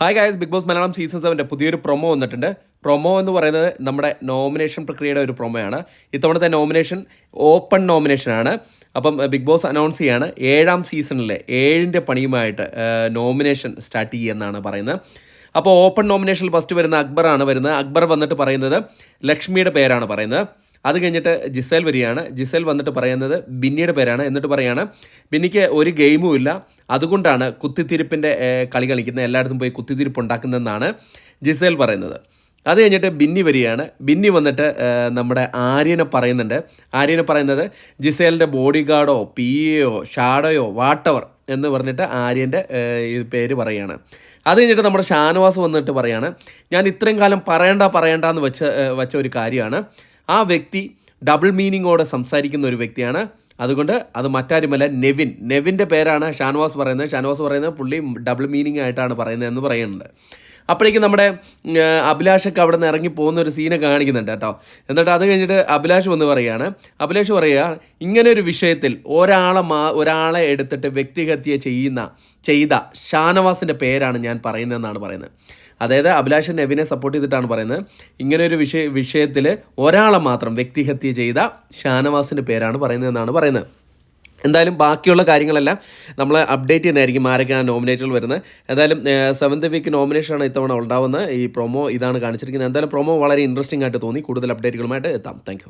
Hi guys, Bigg Boss Malayalam season 7 പുതിയൊരു promo വന്നിട്ടുണ്ട്. Promo എന്ന് പറയുന്നത് നമ്മുടെ നോമിനേഷൻ പ്രക്രിയയുടെ ഒരു പ്രൊമോയാണ്. ഇത്തവണത്തെ നോമിനേഷൻ ഓപ്പൺ നോമിനേഷനാണ്. അപ്പം ബിഗ് ബോസ് അനൗൺസ് ചെയ്യാണ് 7ാം സീസണിലെ 7ൻ്റെ പണിയുമായിട്ട് നോമിനേഷൻ സ്റ്റാർട്ട് ചെയ്യുമെന്നാണ് പറയുന്നത്. അപ്പോൾ ഓപ്പൺ നോമിനേഷനിൽ ഫസ്റ്റ് വരുന്ന അക്ബറാണ് വരുന്നത്. അക്ബർ വന്നിട്ട് പറയുന്നത് ലക്ഷ്മിയുടെ പേരാണ് പറയുന്നത്. അത് കഴിഞ്ഞിട്ട് ജിസേൽ വരികയാണ്. ജിസേൽ വന്നിട്ട് പറയുന്നത് ബിന്നിയുടെ പേരാണ്. എന്നിട്ട് പറയാണ് ബിന്നിക്ക് ഒരു ഗെയിമും ഇല്ല, അതുകൊണ്ടാണ് കുത്തിത്തിരിപ്പിൻ്റെ കളി കളിക്കുന്നത്, എല്ലായിടത്തും പോയി കുത്തിത്തിരിപ്പ് ഉണ്ടാക്കുന്നതെന്നാണ് ജിസേൽ പറയുന്നത്. അത് കഴിഞ്ഞിട്ട് ബിന്നി വരികയാണ്. ബിന്നി വന്നിട്ട് നമ്മുടെ ആര്യനെ പറയുന്നുണ്ട്. ആര്യനെ പറയുന്നത് ജിസേലിൻ്റെ ബോഡി ഗാർഡോ പി എയോ ഷാഡോയോ വാട്ടവർ എന്ന് പറഞ്ഞിട്ട് ആര്യൻ്റെ പേര് പറയുകയാണ്. അത് കഴിഞ്ഞിട്ട് നമ്മുടെ ഷാനവാസ് വന്നിട്ട് പറയാണ് ഞാൻ ഇത്രയും കാലം പറയണ്ടെന്ന് വെച്ച ഒരു കാര്യമാണ്. ആ വ്യക്തി ഡബിൾ മീനിങ്ങോടെ സംസാരിക്കുന്ന ഒരു വ്യക്തിയാണ്. അതുകൊണ്ട് അത് മറ്റാരുമല്ല നെവിൻ്റെ പേരാണ് ഷാനവാസ് പറയുന്നത്. പുള്ളി ഡബിൾ മീനിങ് ആയിട്ടാണ് പറയുന്നതെന്ന് പറയുന്നുണ്ട്. അപ്പോഴേക്കും നമ്മുടെ അഭിലാഷൊക്കെ അവിടെ നിന്ന് ഇറങ്ങി പോകുന്ന ഒരു സീനൊക്കെ കാണിക്കുന്നുണ്ട് കേട്ടോ. എന്നിട്ട് അത് കഴിഞ്ഞിട്ട് അഭിലാഷ് വന്ന് പറയുകയാണ്. അഭിലാഷ് പറയുക ഇങ്ങനെ ഒരു വിഷയത്തിൽ ഒരാളെ എടുത്തിട്ട് വ്യക്തിഹത്യ ചെയ്ത ഷാനവാസിൻ്റെ പേരാണ് ഞാൻ പറയുന്നതെന്നാണ് പറയുന്നത്. അതായത് അഭിലാഷ് നെവിനെ സപ്പോർട്ട് ചെയ്തിട്ടാണ് പറയുന്നത്. ഇങ്ങനെ ഒരു വിഷയത്തിൽ ഒരാളെ മാത്രം വ്യക്തിഹത്യ ചെയ്ത ഷാനവാസിൻ്റെ പേരാണ് പറയുന്നതെന്നാണ് പറയുന്നത്. എന്തായാലും ബാക്കിയുള്ള കാര്യങ്ങളെല്ലാം നമ്മൾ അപ്ഡേറ്റ് ചെയ്യുന്നതായിരിക്കും, ആരൊക്കെയാണ് നോമിനേറ്റുകൾ വരുന്നത്. എന്തായാലും 7th വീക്ക് നോമിനേഷനാണ് ഇത്തവണ ഉണ്ടാവുന്നത്. ഈ പ്രൊമോ ഇതാണ് കാണിച്ചിരിക്കുന്നത്. എന്തായാലും പ്രൊമോ വളരെ ഇൻട്രസ്റ്റിംഗ് ആയിട്ട് തോന്നി. കൂടുതൽ അപ്ഡേറ്റുകളുമായിട്ട് എത്താം. താങ്ക്